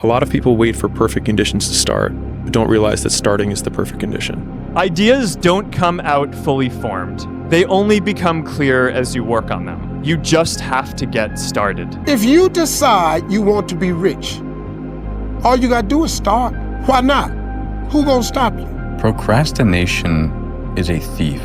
A lot of people wait for perfect conditions to start, but don't realize that starting is the perfect condition. Ideas don't come out fully formed. They only become clear as you work on them. You just have to get started. If you decide you want to be rich, all you gotta do is start. Why not? Who gonna stop you? Procrastination is a thief.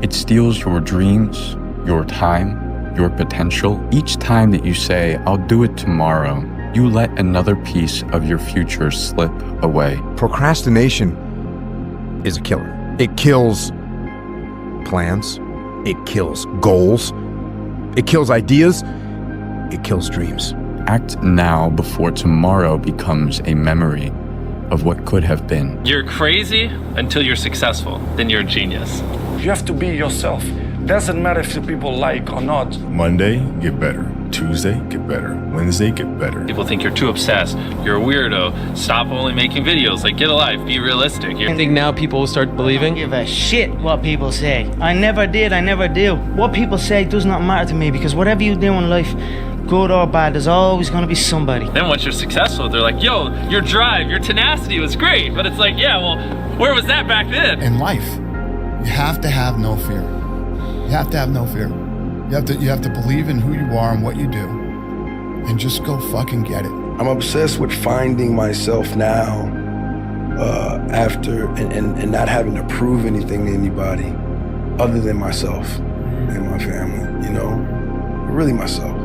It steals your dreams, your time, your potential. Each time that you say, I'll do it tomorrow, you let another piece of your future slip away. Procrastination is a killer. It kills plans. It kills goals. It kills ideas. It kills dreams. Act now before tomorrow becomes a memory of what could have been. You're crazy until you're successful. Then you're a genius. You have to be yourself. Doesn't matter if the people like or not. Monday, get better. Tuesday, get better. Wednesday, get better. People think you're too obsessed. You're a weirdo. Stop only making videos. Like, get a life. Be realistic. I think now people will start believing. I don't give a shit what people say. I never did. I never do. What people say does not matter to me, because whatever you do in life, good or bad, there's always going to be somebody. Then once you're successful, they're like, yo, your drive, your tenacity was great. But it's like, yeah, well, where was that back then? In life, you have to have no fear. You have to have no fear. You have to believe in who you are and what you do, and just go fucking get it. I'm obsessed with finding myself now after and not having to prove anything to anybody other than myself and my family, you know? Really myself.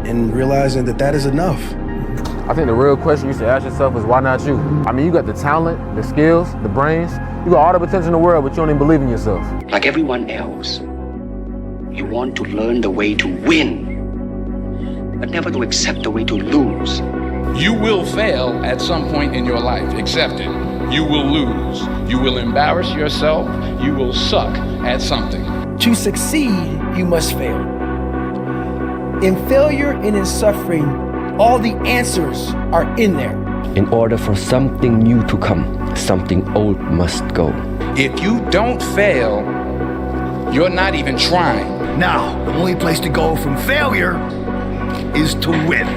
And realizing that that is enough. I think the real question you should ask yourself is, why not you? I mean, you got the talent, the skills, the brains. You got all the potential in the world, but you don't even believe in yourself. Like everyone else, you want to learn the way to win, but never to accept the way to lose. You will fail at some point in your life. Accept it. You will lose. You will embarrass yourself. You will suck at something. To succeed, you must fail. In failure and in suffering, all the answers are in there. In order for something new to come, something old must go. If you don't fail, you're not even trying. Now, the only place to go from failure is to win.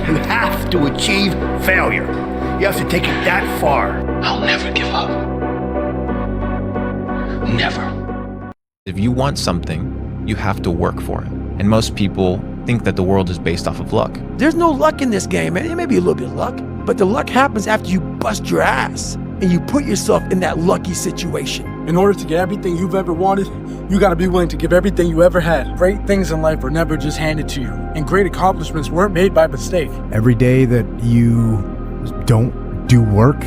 You have to achieve failure. You have to take it that far. I'll never give up. Never. If you want something, you have to work for it. And most people think that the world is based off of luck. There's no luck in this game, man. It may be a little bit of luck, but the luck happens after you bust your ass and you put yourself in that lucky situation. In order to get everything you've ever wanted, you gotta be willing to give everything you ever had. Great things in life were never just handed to you, and great accomplishments weren't made by mistake. Every day that you don't do work,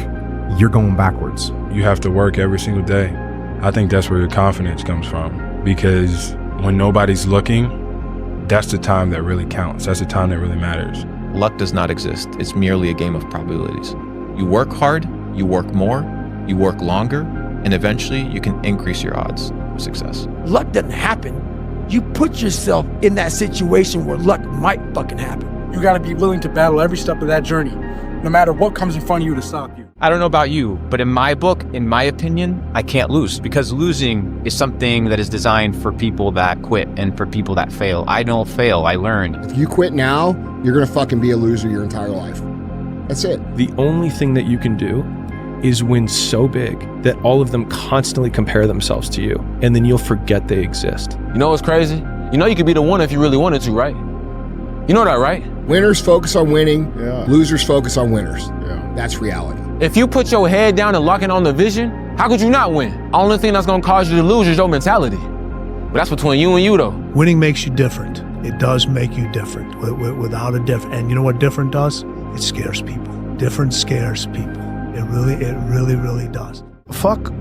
you're going backwards. You have to work every single day. I think that's where your confidence comes from, because when nobody's looking, that's the time that really counts. That's the time that really matters. Luck does not exist. It's merely a game of probabilities. You work hard, you work more, you work longer, and eventually you can increase your odds of success. Luck doesn't happen. You put yourself in that situation where luck might fucking happen. You gotta be willing to battle every step of that journey, no matter what comes in front of you to stop you. I don't know about you, but in my book, in my opinion, I can't lose, because losing is something that is designed for people that quit and for people that fail. I don't fail, I learn. If you quit now, you're gonna fucking be a loser your entire life. That's it. The only thing that you can do is win so big that all of them constantly compare themselves to you, and then you'll forget they exist. You know what's crazy? You know you could be the one if you really wanted to, right? You know that, right? Winners focus on winning, losers focus on winners. That's reality. If you put your head down and lock in on the vision, how could you not win? Only thing that's gonna cause you to lose is your mentality. But that's between you and you, though. Winning makes you different. It does make you different. Without a different, and you know what different does? It scares people. Different scares people. It really does. Fuck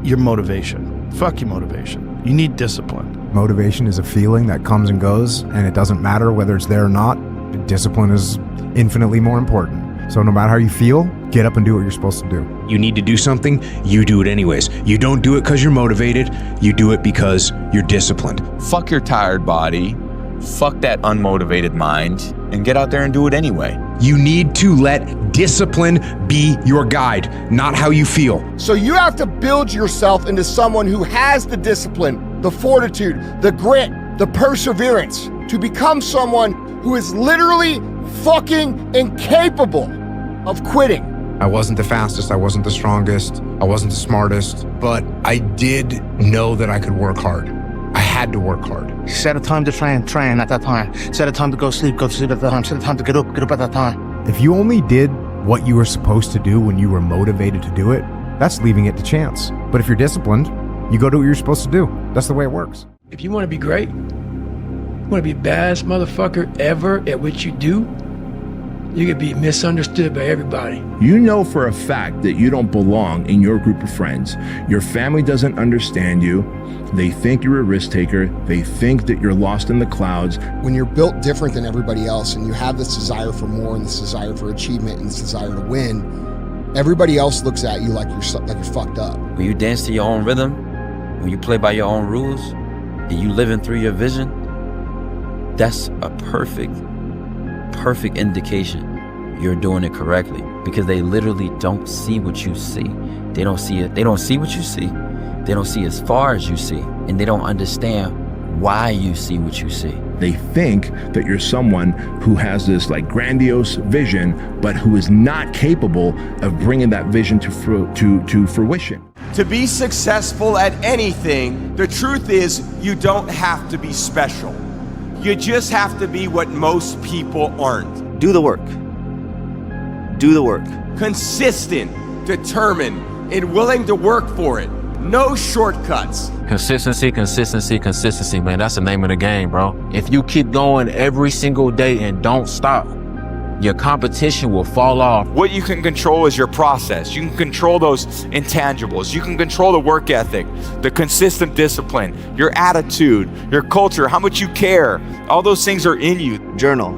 your motivation. Fuck your motivation. You need discipline. Motivation is a feeling that comes and goes, and it doesn't matter whether it's there or not. Discipline is infinitely more important. So no matter how you feel, get up and do what you're supposed to do. You need to do something, you do it anyways. You don't do it because you're motivated, you do it because you're disciplined. Fuck your tired body, fuck that unmotivated mind, and get out there and do it anyway. You need to let discipline be your guide, not how you feel. So you have to build yourself into someone who has the discipline, the fortitude, the grit, the perseverance to become someone who is literally fucking incapable of quitting. I wasn't the fastest, I wasn't the strongest, I wasn't the smartest, but I did know that I could work hard. I had to work hard. Set a time to train at that time. Set a time to go to sleep at that time. Set a time to get up at that time. If you only did what you were supposed to do when you were motivated to do it, that's leaving it to chance. But if you're disciplined, you go do what you're supposed to do. That's the way it works. If you want to be great, you want to be the baddest motherfucker ever at what you do, you could be misunderstood by everybody. You know for a fact that you don't belong in your group of friends. Your family doesn't understand you. They think you're a risk taker. They think that you're lost in the clouds. When you're built different than everybody else and you have this desire for more and this desire for achievement and this desire to win, everybody else looks at you like you're fucked up. When you dance to your own rhythm, when you play by your own rules, and you living through your vision, that's a perfect indication you're doing it correctly, because they literally don't see what you see. They don't see it. They don't see what you see. They don't see as far as you see, and they don't understand why you see what you see. They think that you're someone who has this like grandiose vision, but who is not capable of bringing that vision to fruition. To be successful at anything, the truth is you don't have to be special. You just have to be what most people aren't. Do the work. Do the work. Consistent, determined, and willing to work for it. No shortcuts. Consistency, man. That's the name of the game, bro. If you keep going every single day and don't stop, your competition will fall off. What you can control is your process. You can control those intangibles. You can control the work ethic, the consistent discipline, your attitude, your culture, how much you care. All those things are in you. Journal.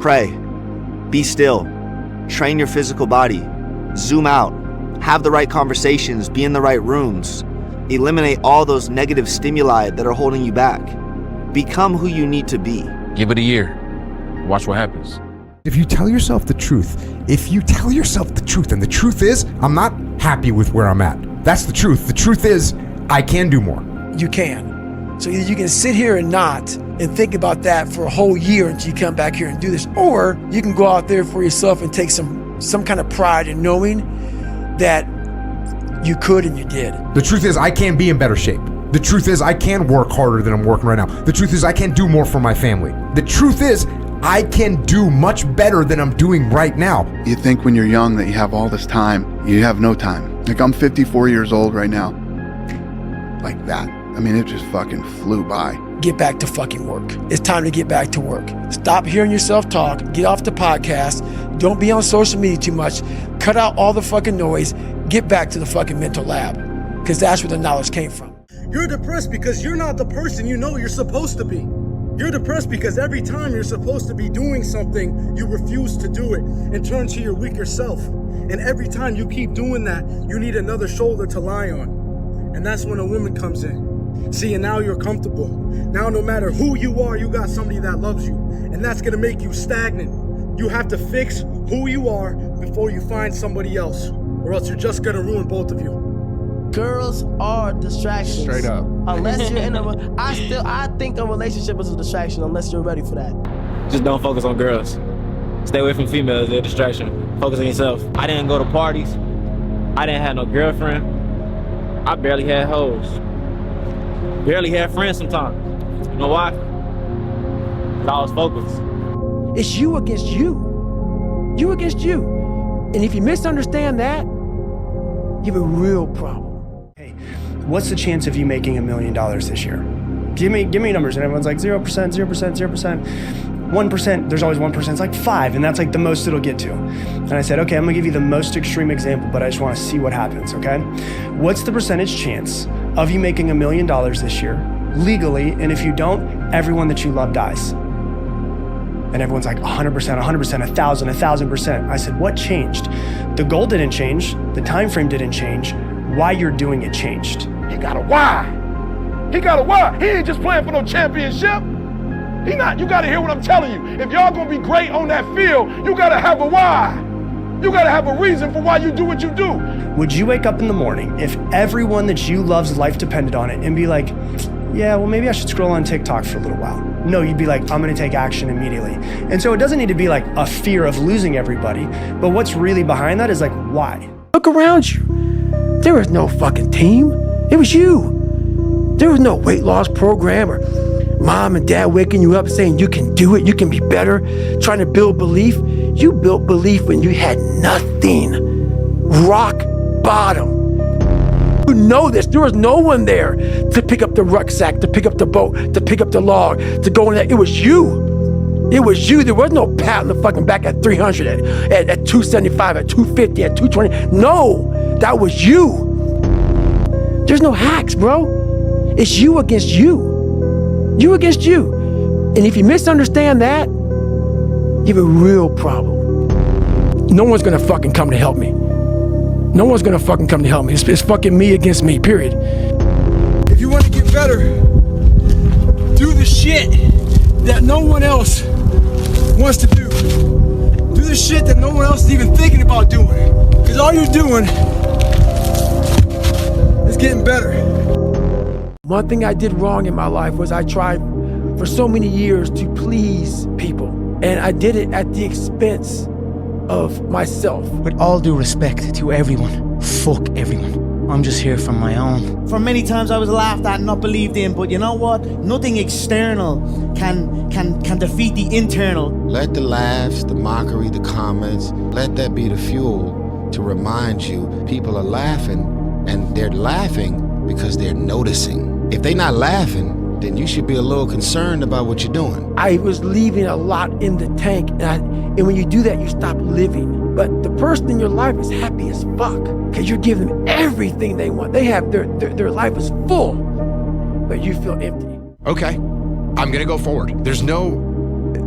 Pray. Be still. Train your physical body. Zoom out. Have the right conversations. Be in the right rooms. Eliminate all those negative stimuli that are holding you back. Become who you need to be. Give it a year. Watch what happens. If you tell yourself the truth, and the truth is, I'm not happy with where I'm at. That's the truth. The truth is, I can do more. You can. So either you can sit here and not and think about that for a whole year until you come back here and do this, or you can go out there for yourself and take some kind of pride in knowing that you could and you did. The truth is, I can be in better shape. The truth is, I can work harder than I'm working right now. The truth is, I can do more for my family. The truth is, I can do much better than I'm doing right now. You think when you're young that you have all this time. You have no time. Like, I'm 54 years old right now. Like that. I mean, it just fucking flew by. Get back to fucking work. It's time to get back to work. Stop hearing yourself talk. Get off the podcast. Don't be on social media too much. Cut out all the fucking noise. Get back to the fucking mental lab, because that's where the knowledge came from. You're depressed because you're not the person you know you're supposed to be. You're depressed because every time you're supposed to be doing something, you refuse to do it and turn to your weaker self. And every time you keep doing that, you need another shoulder to lie on. And that's when a woman comes in. See, and now you're comfortable. Now no matter who you are, you got somebody that loves you. And that's gonna make you stagnant. You have to fix who you are before you find somebody else, or else you're just gonna ruin both of you. Girls are distractions. Straight up. Unless you're in I think a relationship is a distraction unless you're ready for that. Just don't focus on girls. Stay away from females, they're a distraction. Focus on yourself. I didn't go to parties. I didn't have no girlfriend. I barely had hoes. Barely had friends sometimes. You know why? Because I was focused. It's you against you. You against you. And if you misunderstand that, you have a real problem. What's the chance of you making $1 million this year? Give me numbers. And everyone's like 0%, 0%, 0%. 1%, there's always 1%. It's like 5, and that's like the most it'll get to. And I said, okay, I'm gonna give you the most extreme example, but I just wanna see what happens, okay? What's the percentage chance of you making $1 million this year, legally, and if you don't, everyone that you love dies? And everyone's like 100%, 100%, 1,000%. I said, what changed? The goal didn't change, the time frame didn't change, why you're doing it changed. He got a why. He got a why. He ain't just playing for no championship. He not. You gotta hear what I'm telling you. If y'all gonna be great on that field, you gotta have a why. You gotta have a reason for why you do what you do. Would you wake up in the morning if everyone that you love's life depended on it and be like, yeah, well, maybe I should scroll on TikTok for a little while? No, you'd be like, I'm gonna take action immediately. And so it doesn't need to be like a fear of losing everybody, but what's really behind that is like, why? Look around you. There was no fucking team. It was you. There was no weight loss program or mom and dad waking you up saying you can do it, you can be better, trying to build belief. You built belief when you had nothing. Rock bottom. You know this. There was no one there to pick up the rucksack, to pick up the boat, to pick up the log, to go in there. It was you. It was you. There was no pat on the fucking back at 300, at 275, at 250, at 220. No, that was you. There's no hacks, bro. It's you against you. You against you. And if you misunderstand that, you have a real problem. No one's gonna fucking come to help me. No one's gonna fucking come to help me. It's fucking me against me, period. If you want to get better, do the shit that no one else wants to do. Do the shit that no one else is even thinking about doing. Because all you're doing is getting better. One thing I did wrong in my life was I tried for so many years to please people. And I did it at the expense of myself. With all due respect to everyone, fuck everyone. I'm just here for my own. For many times I was laughed at and not believed in, but you know what? Nothing external can defeat the internal. Let the laughs, the mockery, the comments, let that be the fuel to remind you people are laughing, and they're laughing because they're noticing. If they're not laughing, then you should be a little concerned about what you're doing. I was leaving a lot in the tank, and when you do that, you stop living. But the person in your life is happy as fuck, because you're giving them everything they want. They have their life is full, but you feel empty. Okay, I'm gonna go forward.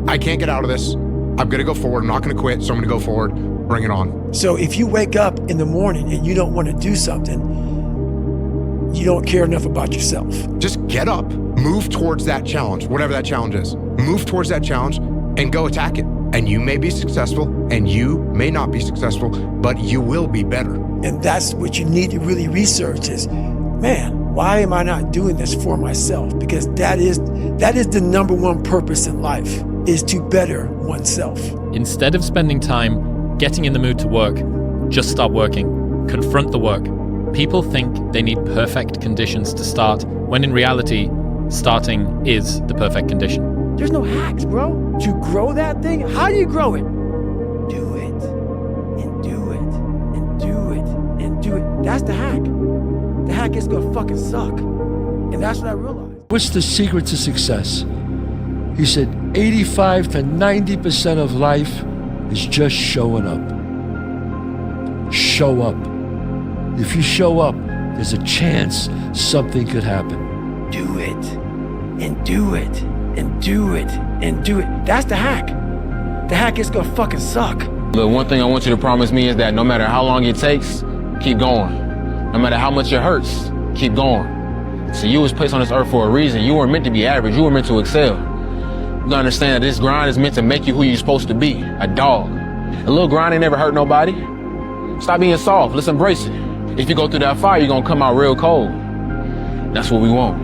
I can't get out of this. I'm gonna go forward. I'm not gonna quit, so I'm gonna go forward. Bring it on. So if you wake up in the morning and you don't want to do something, you don't care enough about yourself. Just get up, move towards that challenge, whatever that challenge is. Move towards that challenge and go attack it. And you may be successful and you may not be successful, but you will be better. And that's what you need to really research is, man, why am I not doing this for myself? Because that is the number one purpose in life, is to better oneself. Instead of spending time getting in the mood to work, just start working. Confront the work. People think they need perfect conditions to start, when in reality, starting is the perfect condition. There's no hacks, bro. To grow that thing, how do you grow it? Do it, and do it, and do it, and do it. That's the hack. The hack is gonna fucking suck. And that's what I realized. What's the secret to success? He said 85 to 90% of life is just showing up. Show up. If you show up, there's a chance something could happen. Do it, and do it, and do it, and do it. That's the hack. The hack is gonna fucking suck. The one thing I want you to promise me is that no matter how long it takes, keep going. No matter how much it hurts, keep going. So you was placed on this earth for a reason. You weren't meant to be average, you were meant to excel. You gotta understand that this grind is meant to make you who you're supposed to be, a dog. A little grind ain't never hurt nobody. Stop being soft, let's embrace it. If you go through that fire, you're gonna come out real cold. That's what we want.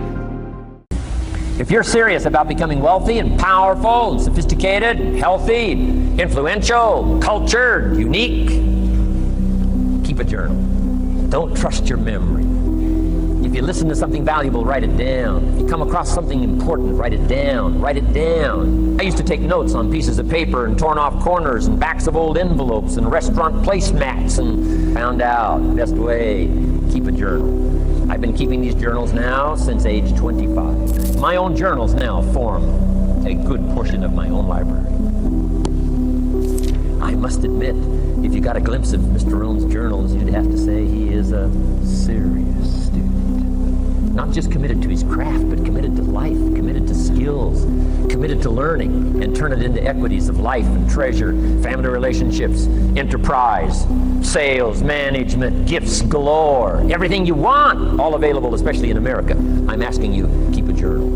If you're serious about becoming wealthy and powerful and sophisticated, healthy, influential, cultured, unique, keep a journal. Don't trust your memory. If you listen to something valuable, write it down. If you come across something important, write it down. Write it down. I used to take notes on pieces of paper and torn off corners and backs of old envelopes and restaurant placemats, and found out the best way, keep a journal. I've been keeping these journals now since age 25. My own journals now form a good portion of my own library. I must admit, if you got a glimpse of Mr. Rohn's journals, you'd have to say he is a serious student. Not just committed to his craft, but committed to life, committed to skills, committed to learning, and turn it into equities of life and treasure, family relationships, enterprise, sales, management, gifts galore, everything you want, all available, especially in America. I'm asking you, keep a journal.